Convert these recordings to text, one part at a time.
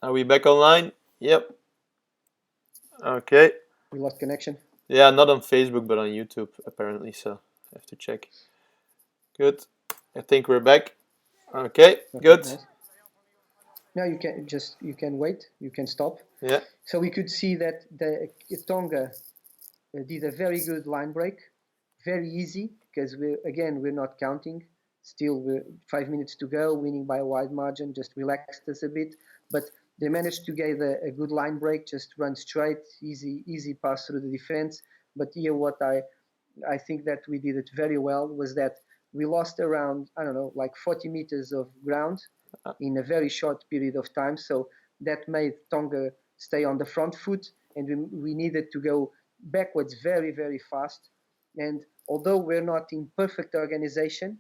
Are we back online? Yep. Okay. We lost connection. Yeah, not on Facebook, but on YouTube, apparently, so I have to check. Good. I think we're back. Okay, good. Nice. Now you can wait. You can stop. Yeah. So we could see that the Tonga did a very good line break, very easy because we're not counting. Still, we're 5 minutes to go, winning by a wide margin. Just relaxed us a bit, but they managed to get a good line break. Just run straight, easy pass through the defense. But here, what I think that we did it very well was that we lost around, I don't know, like 40 meters of ground in a very short period of time. So that made Tonga stay on the front foot, and we needed to go backwards very fast. And although we're not in perfect organization,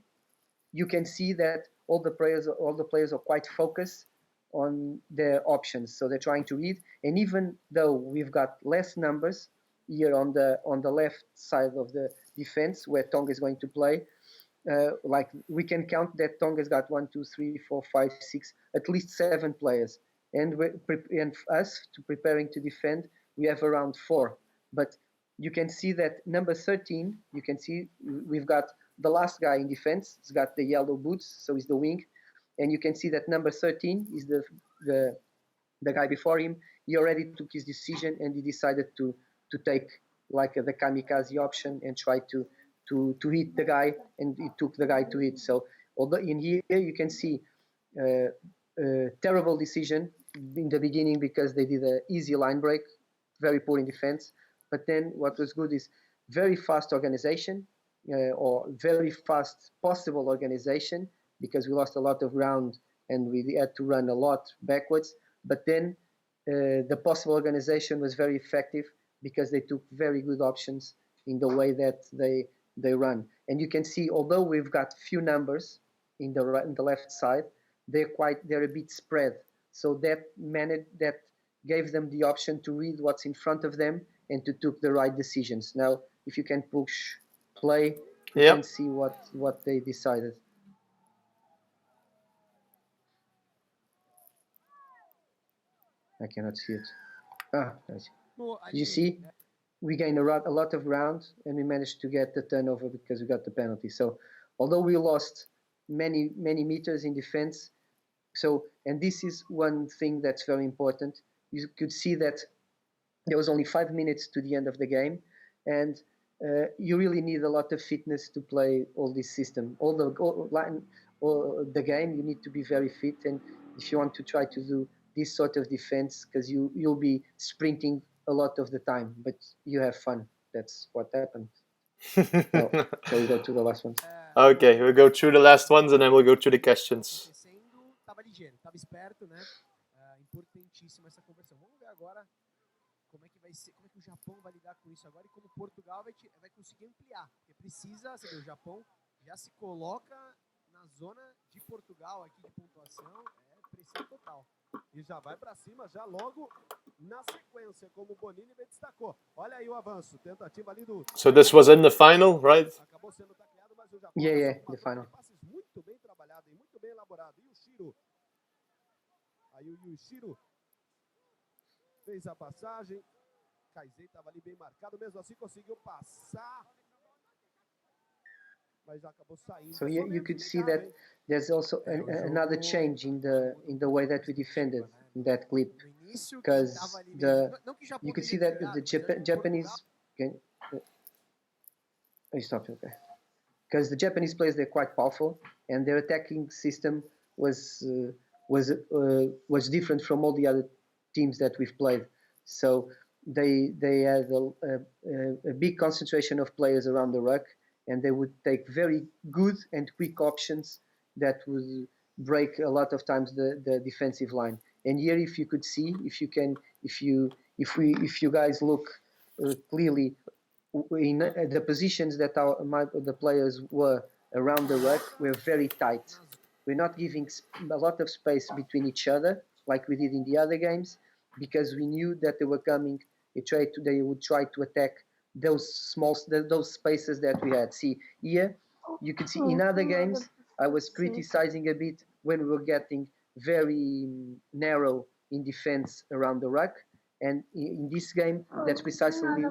you can see that all the players are quite focused on their options. So they're trying to read, and even though we've got less numbers here on the left side of the defense where Tonga is going to play, like we can count that Tonga's got 1, 2, 3, 4, 5, 6, at least 7 players, and us to preparing to defend, we have around 4. But you can see that number 13, you can see we've got the last guy in defense. He's got the yellow boots, so he's the wing, and you can see that number 13 is the guy before him. He already took his decision, and he decided to take like the kamikaze option and try to hit the guy, and he took the guy to hit. So although in here you can see terrible decision in the beginning because they did an easy line break, very poor in defense. But then what was good is very fast organization, or very fast possible organization, because we lost a lot of ground and we had to run a lot backwards. But then the possible organization was very effective because they took very good options in the way that they run. And you can see, although we've got few numbers in the left side, they're a bit spread. So that gave them the option to read what's in front of them and to take the right decisions. Now, if you can push play, you can see what they decided. I cannot see it. I see. You see, we gained a lot of ground, and we managed to get the turnover because we got the penalty. So although we lost many meters in defense, and this is one thing that's very important. You could see that there was only 5 minutes to the end of the game, and you really need a lot of fitness to play all this system. All the game, you need to be very fit, and if you want to try to do this sort of defense, because you'll be sprinting a lot of the time, but you have fun. That's what happened. Shall we go to the last ones? Okay, we'll go through the last ones and then we'll go through the questions. Tava ligeiro, tava esperto, né? Importantíssima essa conversão. Vamos ver agora como é que vai ser, como é que o Japão vai lidar com isso agora e como Portugal vai conseguir ampliar, porque precisa, você vê, o Japão já se coloca na zona de Portugal aqui de pontuação, pressão total. E já vai para cima, já logo na sequência, como o Bonini bem destacou. Olha aí o avanço, tentativa ali do... So this was in the final, right? Acabou sendo tacleado, mas o Japão... the final. Passes muito bem trabalhado e muito bem elaborado. E o Shiro... Aí o Yushiro fez a passagem. Kaizei estava ali bem marcado, mesmo assim conseguiu passar. Mas acabou saindo. So you could see that there's also another change in the way that we defended in that clip, because you could see that the Japanese stop, okay, because the Japanese players, they're quite powerful, and their attacking system was different from all the other teams that we've played. So they had a big concentration of players around the ruck, and they would take very good and quick options that would break a lot of times the defensive line. And here, if you could see, if you guys look clearly in the positions that the players were around the ruck, were very tight. We're not giving a lot of space between each other like we did in the other games, because we knew that they were coming. They would try to attack those spaces that we had. See here, you could see in other games I was criticizing a bit when we were getting very narrow in defense around the ruck. And in this game, that's precisely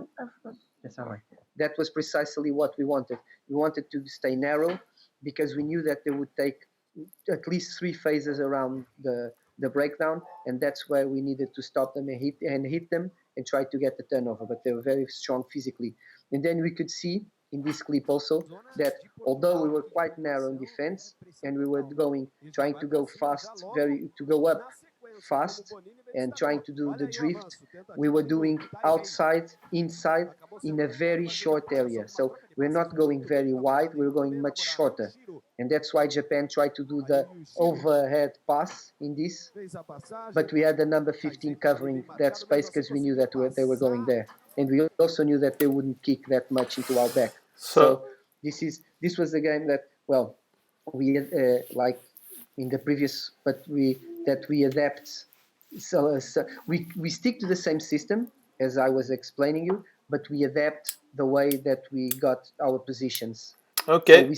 that was precisely what we wanted. We wanted to stay narrow because we knew that they would take at least 3 phases around the breakdown, and that's where we needed to stop them and hit them and try to get the turnover. But they were very strong physically. And then we could see in this clip also that although we were quite narrow in defense and we were trying to go fast, to go up fast and trying to do the drift, we were doing outside, inside in a very short area. So we're not going very wide, we're going much shorter. And that's why Japan tried to do the overhead pass in this. But we had the number 15 covering that space because we knew that they were going there. And we also knew that they wouldn't kick that much into our back. So this was the game that, well, we like in the previous, but we adapt. So we stick to the same system as I was explaining you, but we adapt the way that we got our positions. Okay. So we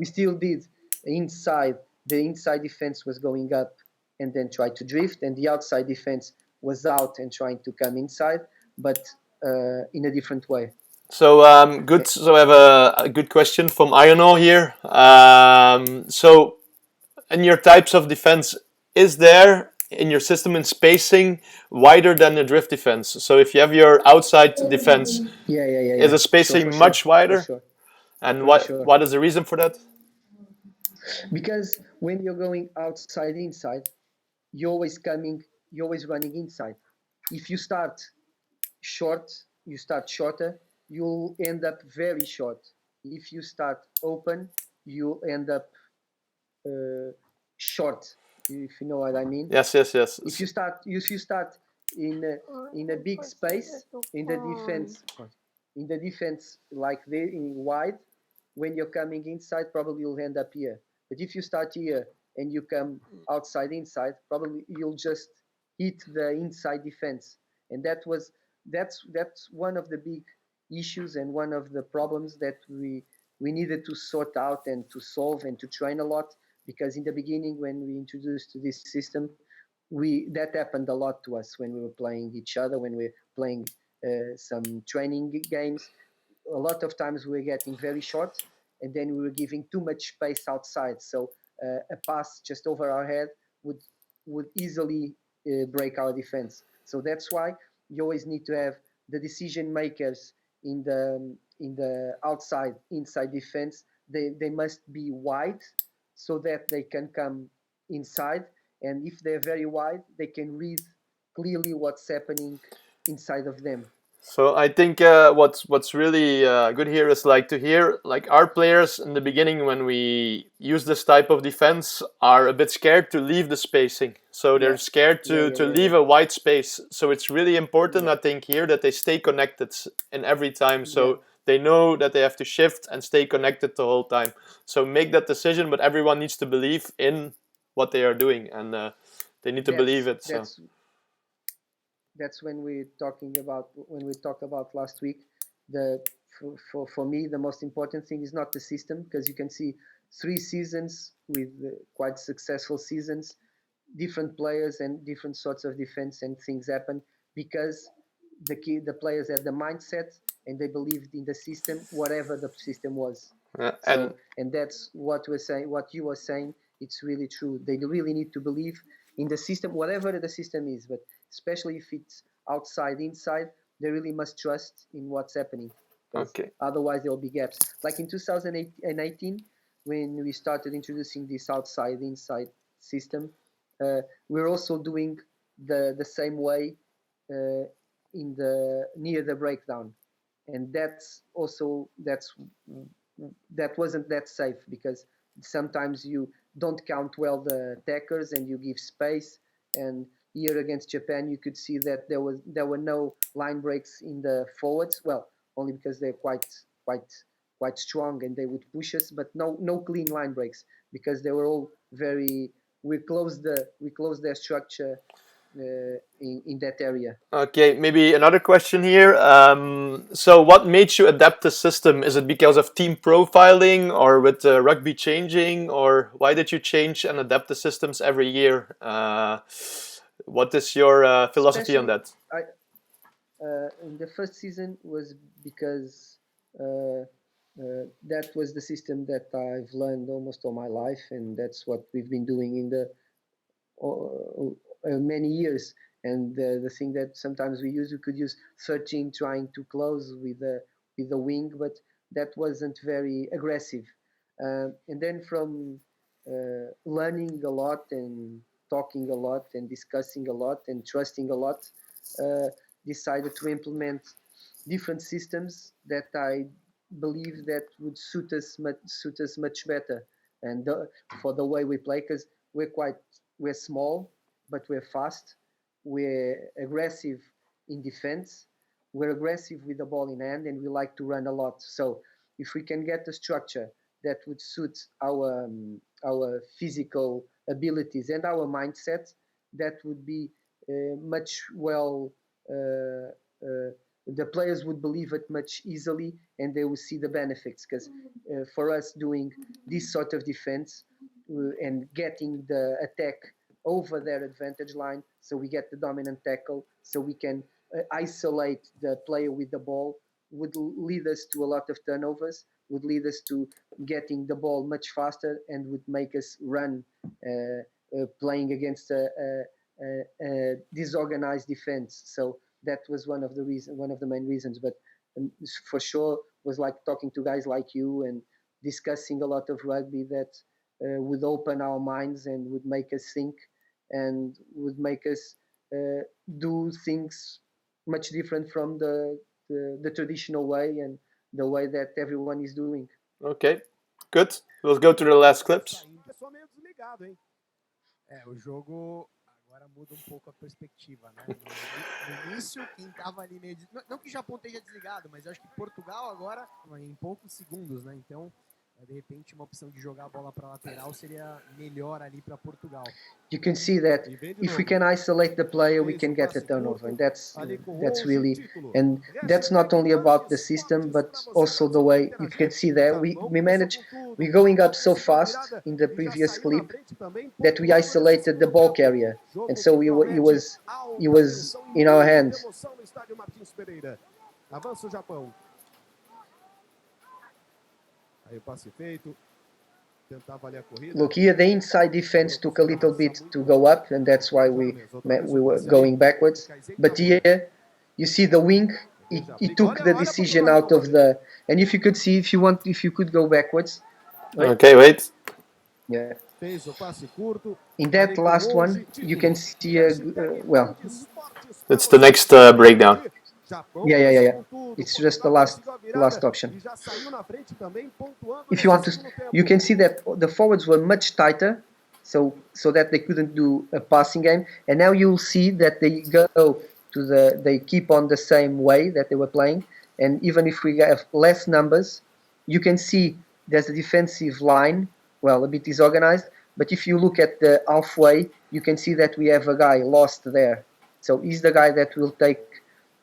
still did inside. The inside defense was going up and then tried to drift, and the outside defense was out and trying to come inside, but in a different way. So good. So I have a good question from Ionor here. So in your types of defense, is there in your system in spacing wider than the drift defense? So if you have your outside defense, is the spacing much wider? Sure. And what is the reason for that? Because when you're going outside inside, you're always running inside. If you start shorter, you'll end up very short. If you start open, you'll end up short. If you know what I mean. Yes. If you start in a big space in the defense like in wide, when you're coming inside, probably you'll end up here. But if you start here and you come outside inside, probably you'll just hit the inside defense. And that's one of the big issues and one of the problems that we needed to sort out and to solve and to train a lot, because in the beginning when we introduced this system, that happened a lot to us when we were playing each other, when we were playing some training games. A lot of times we were getting very short and then we were giving too much space outside. So a pass just over our head would easily break our defense. So that's why you always need to have the decision makers in the inside defense. They must be wide so that they can come inside, and if they're very wide, they can read clearly what's happening inside of them. So I think what's really good here is like to hear like our players in the beginning when we use this type of defense are a bit scared to leave the spacing. So they're scared to leave a wide space. So it's really important, I think, here that they stay connected in every time. So they know that they have to shift and stay connected the whole time. So make that decision, but everyone needs to believe in what they are doing, and they need to believe it. So. That's when we talked about last week. For me, the most important thing is not the system, because you can see 3 seasons with quite successful seasons, different players and different sorts of defense, and things happen because the players had the mindset and they believed in the system, whatever the system was. And that's what we're saying. What you were saying, it's really true. They really need to believe in the system, whatever the system is, but especially if it's outside, inside, they really must trust in what's happening. Okay. Otherwise, there will be gaps. Like in 2018, when we started introducing this outside, inside system, we're also doing the same way near the breakdown, and that wasn't that safe, because sometimes you don't count well the attackers and you give space. And here against Japan, you could see that there were no line breaks in the forwards. Well, only because they're quite strong and they would push us, but no clean line breaks, because they were all very. We closed their structure in that area. Okay, maybe another question here. So what made you adapt the system? Is it because of team profiling, or with rugby changing, or why did you change and adapt the systems every year? What is your philosophy on that? In the first season was because that was the system that I've learned almost all my life, and that's what we've been doing in the many years. And the thing that sometimes we could use 13 trying to close with the wing, but that wasn't very aggressive. And then from learning a lot and talking a lot and discussing a lot and trusting a lot, decided to implement different systems that I believe that would suit us much better, and for the way we play, because we're small, but we're fast, we're aggressive in defense, we're aggressive with the ball in hand, and we like to run a lot. So if we can get a structure that would suit our physical abilities and our mindset, that would be much well. The players would believe it much easily, and they will see the benefits. Because for us doing this sort of defense and getting the attack over their advantage line, so we get the dominant tackle, so we can isolate the player with the ball, would lead us to a lot of turnovers, would lead us to getting the ball much faster, and would make us run playing against a disorganized defense. So that was one of the main reasons. But for sure was like talking to guys like you and discussing a lot of rugby that would open our minds and would make us think and would make us do things much different from the traditional way and the way that everyone is doing. Okay, good. We'll go to the last clips. Só meio desligado, hein? O jogo agora muda pouco a perspectiva, né? No início, quem tava ali meio... Não que o Japão esteja desligado, mas eu acho que Portugal agora, em poucos segundos, né? Então, de repente, uma opção de jogar a bola para lateral seria melhor ali para Portugal. You can see that if we can isolate the player, we can get a turnover, and that's really, and that's not only about the system, but also the way you can see that we manage. We're going up so fast in the previous clip that we isolated the ball carrier, and so it was in our hands. Avança o Japão. Aí o passe feito. Look here, the inside defense took a little bit to go up, and that's why we were going backwards. But here, you see the wing. He took the decision out of the. And if you could see, if you could go backwards. Right? Okay, wait. Yeah. In that last one, you can see well. It's the next breakdown. Yeah. It's just the last option. If you want to, you can see that the forwards were much tighter, so that they couldn't do a passing game. And now you'll see that they go to they keep on the same way that they were playing. And even if we have less numbers, you can see there's a defensive line, well, a bit disorganized. But if you look at the halfway, you can see that we have a guy lost there. So he's the guy that will take.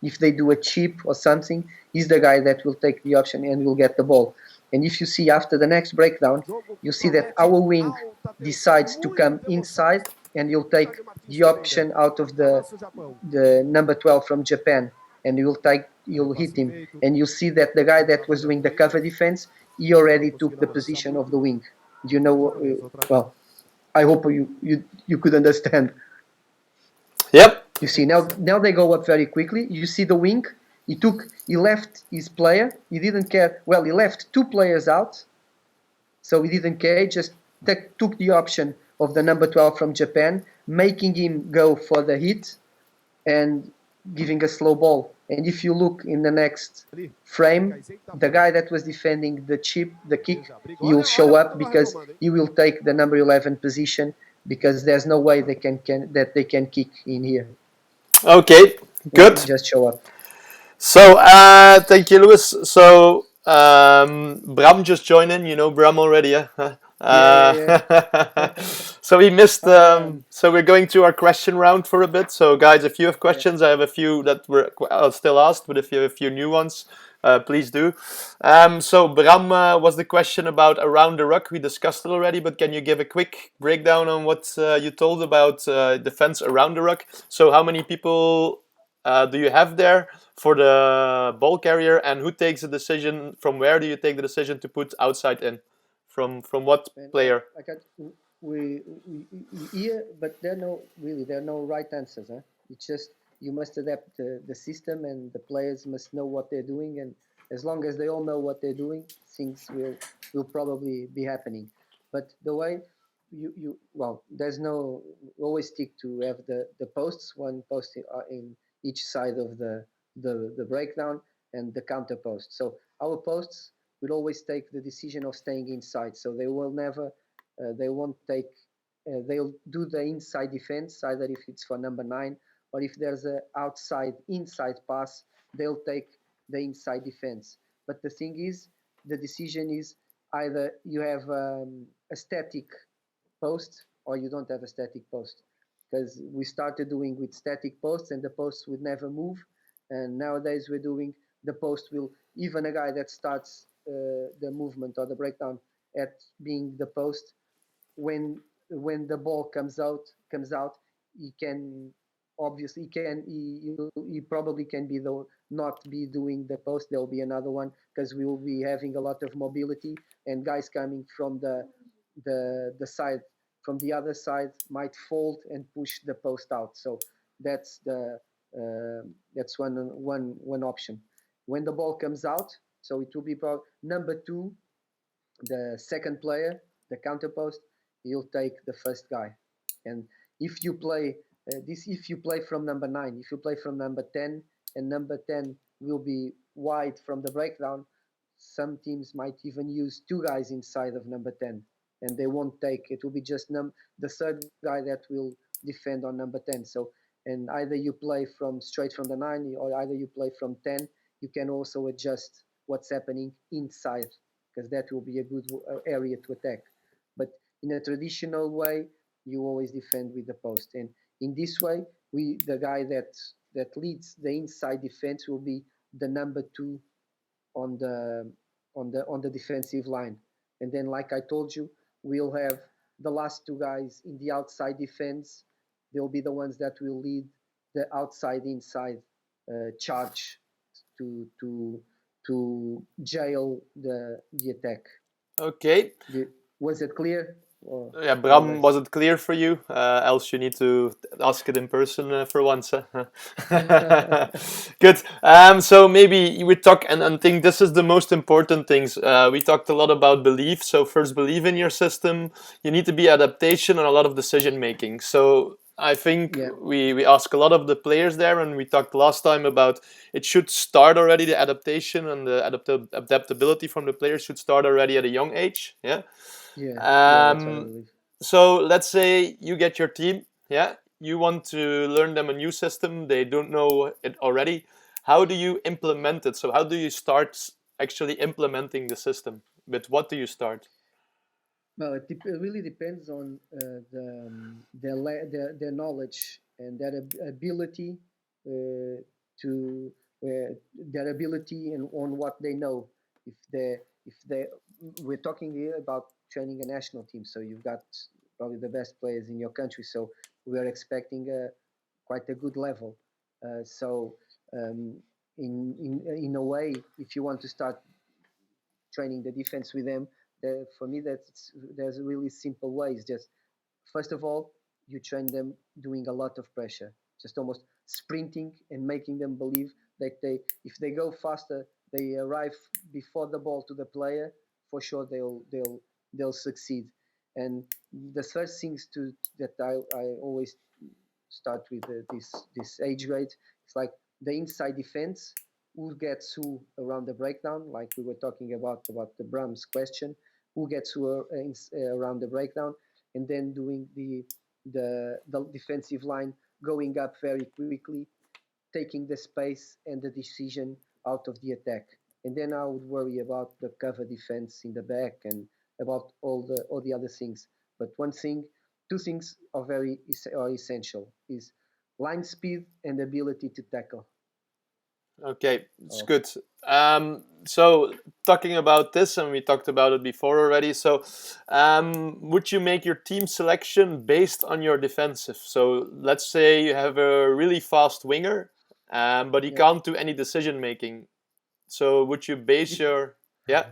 If they do a chip or something, he's the guy that will take the option and will get the ball. And if you see after the next breakdown, you see that our wing decides to come inside and he'll take the option out of the number 12 from Japan, and you'll hit him. And you see that the guy that was doing the cover defense, he already took the position of the wing. You know, well, I hope you could understand. Yep. You see, now they go up very quickly. You see the wing. He left his player. He didn't care. Well, he left two players out. So he didn't care. He just took the option of the number 12 from Japan, making him go for the hit and giving a slow ball. And if you look in the next frame, the guy that was defending the kick, he will show up because he will take the number 11 position, because there's no way they can kick in here. Okay, good. Just show up. So, thank you, Lois. So, Bram just joined in. You know Bram already, yeah? Yeah. So he missed. So we're going to our question round for a bit. So, guys, if you have questions, I have a few that were still asked, but if you have a few new ones, please do. So Bram, was the question about around the ruck? We discussed it already, but can you give a quick breakdown on what you told about defense around the ruck? So how many people do you have there for the ball carrier, and who takes the decision? From where do you take the decision to put outside in? From what And player? I got we here, but there are no right answers. Huh? It's just you must adapt the system, and the players must know what they're doing, and as long as they all know what they're doing, things will probably be happening. But the way there's no always stick to have the posts, one post in each side of the breakdown and the counter post. So our posts will always take the decision of staying inside. So they will never, they won't take, they'll do the inside defense, either if it's for number 9 or if there's a outside inside pass, they'll take the inside defense. But the thing is, the decision is either you have a static post or you don't have a static post. Because we started doing with static posts and the posts would never move. And nowadays we're doing the post will, even a guy that starts the movement or the breakdown at being the post, when the ball comes out, he can obviously he probably can be the not be doing the post. There will be another one because we will be having a lot of mobility, and guys coming from the side from the other side might fold and push the post out. So that's that's one option. When the ball comes out, so it will be number 2, the second player, the counter post, he'll take the first guy. And if you play if you play from number 9, if you play from number 10, and number 10 will be wide from the breakdown, some teams might even use 2 guys inside of number 10, and they won't take. It will be just the third guy that will defend on number 10. So, and either you play from straight from the 9, or either you play from 10. You can also adjust what's happening inside, because that will be a good area to attack. But in a traditional way, you always defend with the post. And in this way, the guy that leads the inside defense will be the number 2 on the defensive line. And then, like I told you, we'll have the last 2 guys in the outside defense. They'll be the ones that will lead the outside inside charge to jail the attack. Okay. Was it clear? Yeah, Bram, was it clear for you? Else you need to ask it in person for once. Good. So maybe we talk and think this is the most important things. We talked a lot about belief. So first, believe in your system. You need to be adaptation and a lot of decision making. So I think we ask a lot of the players there, and we talked last time about it should start already. The adaptation and the adaptability from the players should start already at a young age. Yeah. That's what I believe. So let's say you get your team, yeah, you want to learn them a new system, they don't know it already. How do you implement it? So how do you start actually implementing the system? With what do you start? Well, it really depends on their knowledge and their ability to their ability and on what they know. If they we're talking here about training a national team, so you've got probably the best players in your country. So we are expecting quite a good level. So in a way, if you want to start training the defense with them, for me there's really simple ways. Just first of all, you train them doing a lot of pressure, just almost sprinting and making them believe that if they go faster, they arrive before the ball to the player, for sure they'll succeed. And the first things that I always start with this age grade, it's like the inside defense, who gets who around the breakdown, like we were talking about the Brahms question, who gets who around the breakdown, and then doing the defensive line going up very quickly, taking the space and the decision out of the attack. And then I would worry about the cover defense in the back and about all the other things. But two things are essential: is line speed and ability to tackle. Okay, it's Oh, good. So talking about this, and we talked about it before already. So, would you make your team selection based on your defensive? So let's say you have a really fast winger, but he yeah. can't do any decision making. So would you base Dep- your yeah?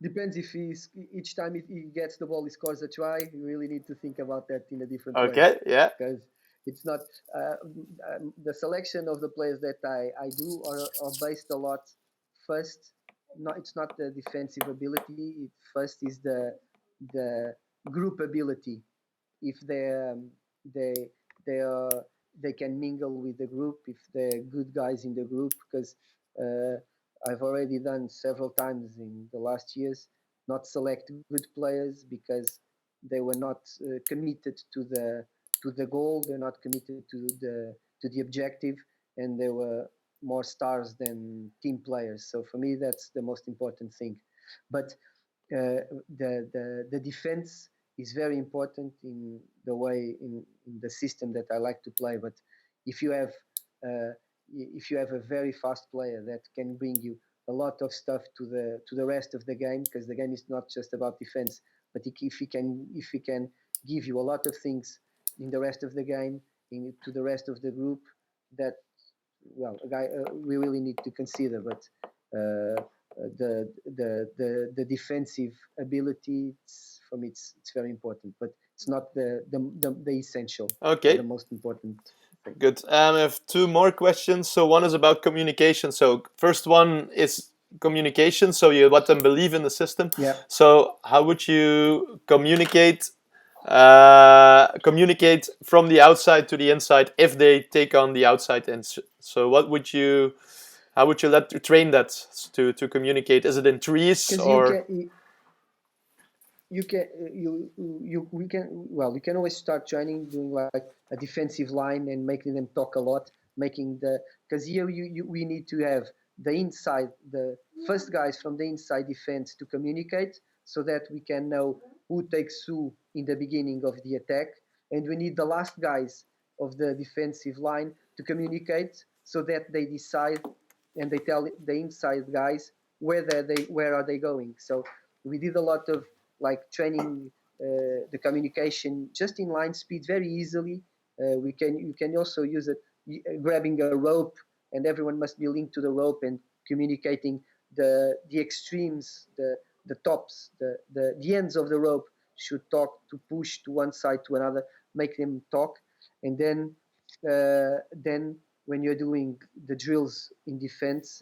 Depends if each time he gets the ball, he scores a try. You really need to think about that in a different way, Okay, yeah, because it's not uh, the selection of the players that I do are based a lot. First, not it's not the defensive ability. First is the group ability. If they they are they can mingle with the group, if they're good guys in the group, because uh, I've already done several times in the last years not select good players because they were not committed to the goal, they're not committed to the objective, and they were more stars than team players. So for me that's the most important thing. But the defense is very important in the way in the system that I like to play. But if you have uh, if you have a very fast player that can bring you a lot of stuff to the rest of the game, because the game is not just about defense, but if he can give you a lot of things in the rest of the game, to the rest of the group, that well, a guy we really need to consider. But the defensive ability, for me, it's very important, but it's not the essential or okay, the most important thing. good. I have two more questions. So one is about communication. So first one is communication. So you let them believe in the system. Yeah, So how would you communicate from the outside to the inside if they take on the outside? So what would you? How would you train that to communicate? Is it in trees because or? you can you we can well you can always start training doing like a defensive line and making them talk a lot, making the because here we need to have the first guys from the inside defense to communicate so that we can know who takes who in the beginning of the attack, and we need the last guys of the defensive line to communicate so that they decide and they tell the inside guys where are they going. So we did a lot of like training the communication just in line speed very easily. We can you can also use it grabbing a rope, and everyone must be linked to the rope and communicating the extremes, the tops, the ends of the rope should talk to push to one side to another, make them talk, and then when you're doing the drills in defense,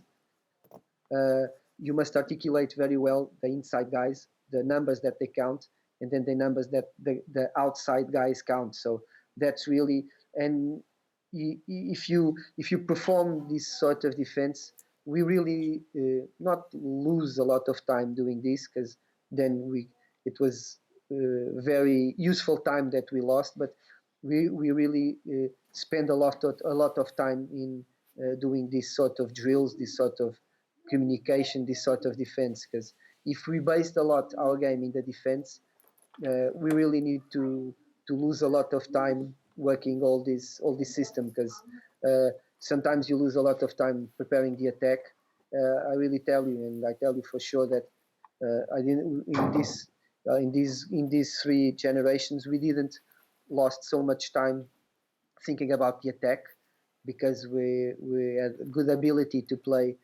uh, you must articulate very well the inside guys, the numbers that they count, and then the numbers that the outside guys count. So that's really, and if you perform this sort of defense, we really not lose a lot of time doing this, because then we it was very useful time that we lost, but we really spend a lot of time in doing this sort of drills, this sort of communication, this sort of defense. Because if we based a lot our game in the defense, we really need to lose a lot of time working all this system, because sometimes you lose a lot of time preparing the attack. I really tell you, and I tell you for sure that I didn't in these three generations we didn't lost so much time thinking about the attack, because we had good ability to play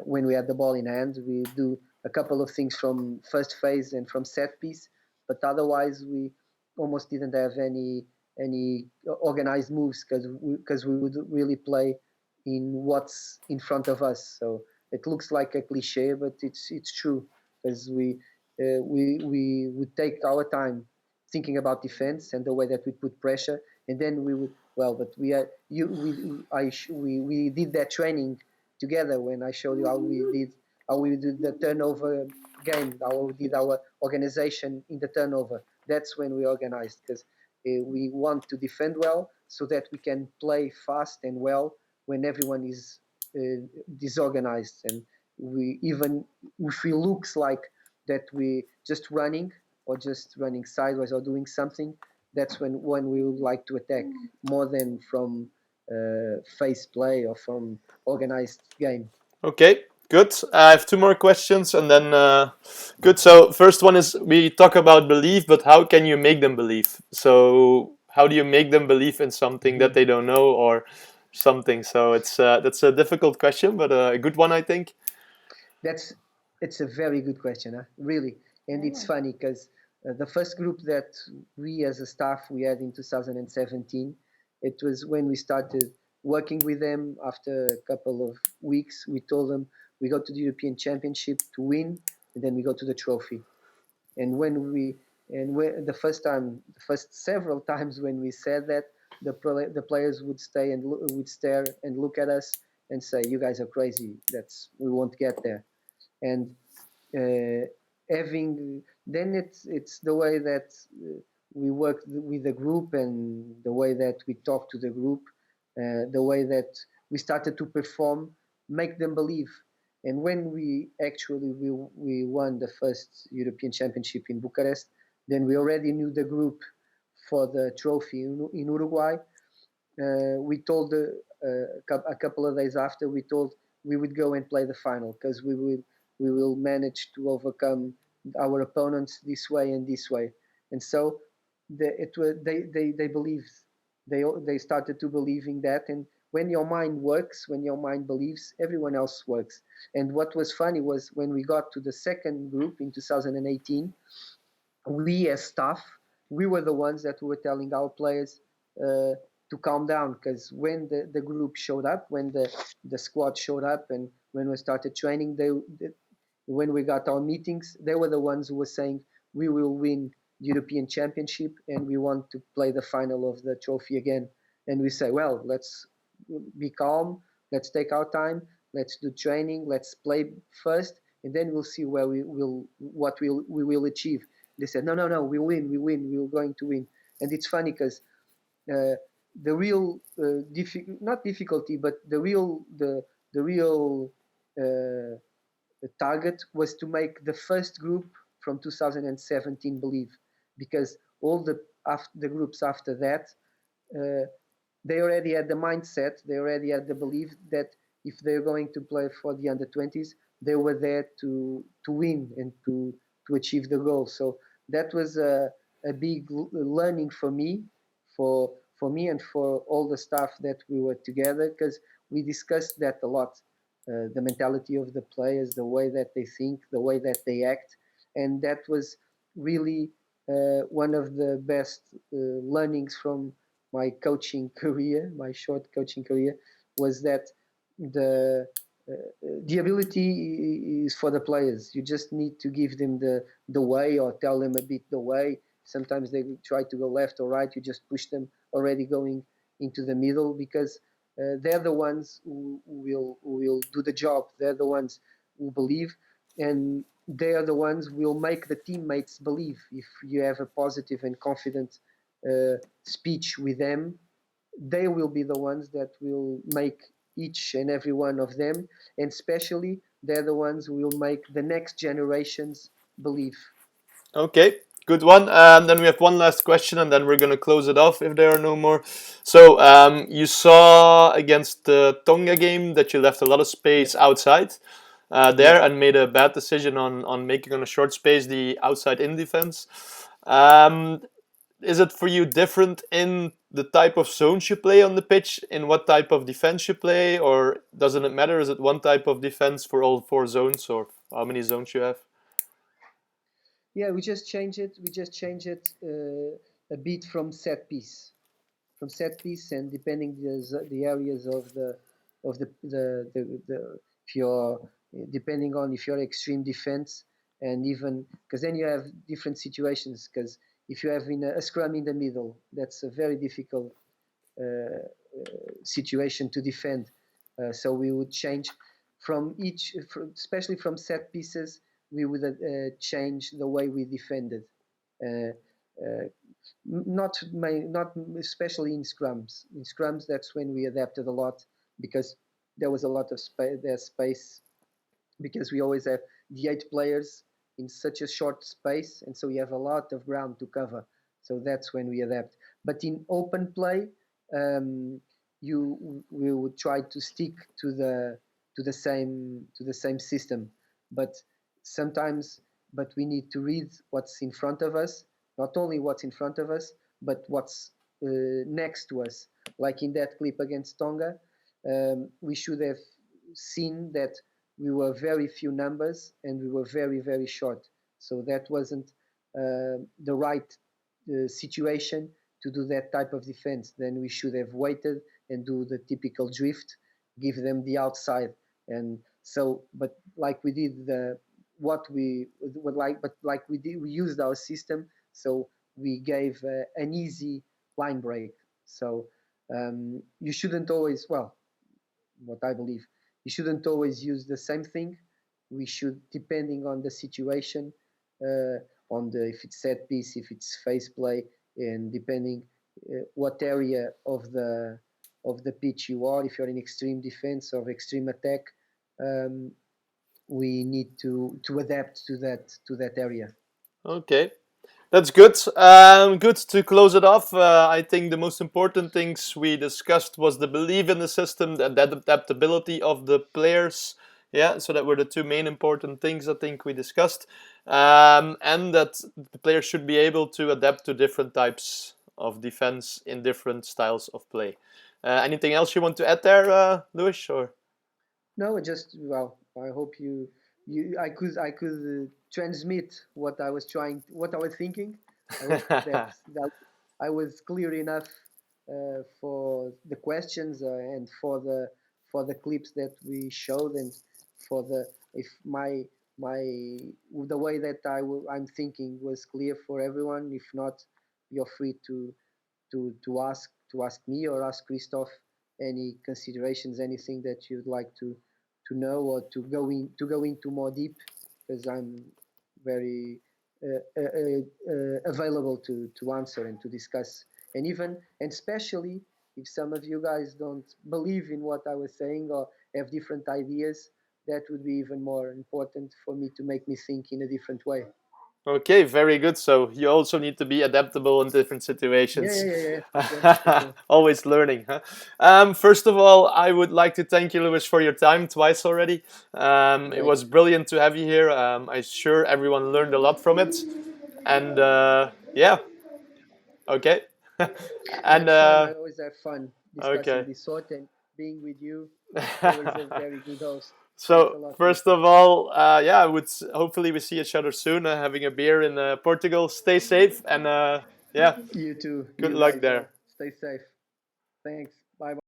when we had the ball in hand. We do a couple of things from first phase and from set piece, but otherwise we almost didn't have any organized moves, because we would really play in what's in front of us. So it looks like a cliche, but it's true, because we would take our time thinking about defense and the way that we put pressure, and then we would well, but we are you we did that training together when I showed you how we did the turnover game, how we did our organization in the turnover. That's when we organized, because we want to defend well so that we can play fast and well when everyone is disorganized, and we even if it looks like that we just running or just running sideways or doing something, that's when we would like to attack more than from face play or from organized game. Okay, good. I have two more questions, and then good. So first one is we talk about belief, but how can you make them believe? So how do you make them believe in something that they don't know or something? So that's a difficult question, but a good one, I think. It's a very good question, huh? Really. And it's funny because the first group that we as a staff we had in 2017, it was when we started working with them. After a couple of weeks, we told them we go to the European Championship to win, and then we go to the trophy. And when the first several times when we said that, the players would stay and would stare and look at us and say, "You guys are crazy. We won't get there." And uh, having then it's the way that we work with the group and the way that we talk to the group, the way that we started to perform, make them believe. And when we won the first European Championship in Bucharest, then we already knew the group for the trophy in Uruguay. We told a couple of days after we told we would go and play the final because we will manage to overcome our opponents this way and this way. And so they believed, they started to believing that. And when your mind works, when your mind believes, everyone else works. And what was funny was when we got to the second group in 2018, we as staff, we were the ones that were telling our players to calm down, because when the group showed up, when the squad showed up, and when we started training, when we got our meetings, they were the ones who were saying we will win the European Championship and we want to play the final of the trophy again. And we say, well, let's be calm, let's take our time, let's do training, let's play first, and then we'll see where we will achieve. They said, no, no, no, we win, we're going to win. And it's funny because uh, the real not difficulty, but the real uh, target was to make the first group from 2017 believe, because all the groups after that, uh, they already had the mindset, they already had the belief that if they're going to play for the under 20s, they were there to win and to achieve the goal. So that was a big learning for me, for me and for all the staff that we were together, because we discussed that a lot. The mentality of the players, the way that they think, the way that they act, and that was really one of the best learnings from my coaching career, my short coaching career, was that the the ability is for the players. You just need to give them the way, or tell them a bit the way. Sometimes they try to go left or right. You just push them already going into the middle, because they're the ones who will do the job. They're the ones who believe, and they are the ones who will make the teammates believe. If you have a positive and confident speech with them, they will be the ones that will make each and every one of them, and especially they're the ones who will make the next generations believe. Okay, good one. Then we have one last question, and then we're gonna close it off if there are no more. So you saw against the Tonga game that you left a lot of space Yes. outside there Yeah. and made a bad decision on making on a short space the outside in defense. Um, is it for you different in the type of zones you play on the pitch, in what type of defense you play, or doesn't it matter? Is it one type of defense for all four zones, or how many zones you have? Yeah, we just change it. We just change it a bit from set piece, and depending the areas of the if you're depending on if you're extreme defense, and even because then you have different situations. Because if you have in a scrum in the middle, that's a very difficult situation to defend. So we would change especially from set pieces, we would change the way we defended. Uh, uh, not especially in scrums. In scrums, that's when we adapted a lot, because there was a lot of space, because we always have the 8 players in such a short space, and so we have a lot of ground to cover. So that's when we adapt. But in open play, um, we would try to stick to the same system, but sometimes but we need to read what's in front of us, not only what's in front of us, but what's next to us. Like in that clip against Tonga, we should have seen that we were very few numbers and we were very short. So that wasn't the right situation to do that type of defense. Then we should have waited and do the typical drift, give them the outside. And so, but like we did the what we would like, but like we did, we used our system, so we gave an easy line break. So you shouldn't always, well, what I believe, you shouldn't always use the same thing. We should, depending on the situation, on the if it's set piece, if it's face play, and depending what area of the pitch you are, if you're in extreme defense or extreme attack, um, we need to adapt to that area. Okay. That's good. Good to close it off. I think the most important things we discussed was the belief in the system, the adaptability of the players. Yeah, so that were the two main important things I think we discussed, and that the players should be able to adapt to different types of defense in different styles of play. Anything else you want to add there, Luis? Or No, just, well, I hope I could transmit what I was what I was thinking. I hope that I was clear enough for the questions and for the clips that we showed, and for the if my the way that I'm thinking was clear for everyone. If not, you're free to ask me or ask Christoph any considerations, anything that you'd like to know or to go into more deep, because I'm very available to answer and to discuss, and even and especially if some of you guys don't believe in what I was saying or have different ideas, that would be even more important for me to make me think in a different way. okay, very good. So you also need to be adaptable in different situations. Yeah, for sure, for sure. Always learning, huh? First of all, I would like to thank you, Lewis, for your time twice already. It Great. was brilliant to have you here. I'm sure everyone learned a lot from it. And yeah, okay. And That's fun. I always have fun discussing okay. this sort, and being with you, always a very good host. Thanks So a lot, first Christoph. of all, yeah, I would hopefully we see each other soon. Having a beer in Portugal. Stay safe and yeah, You too, good you luck guys there. all. Stay safe. Thanks. Bye bye.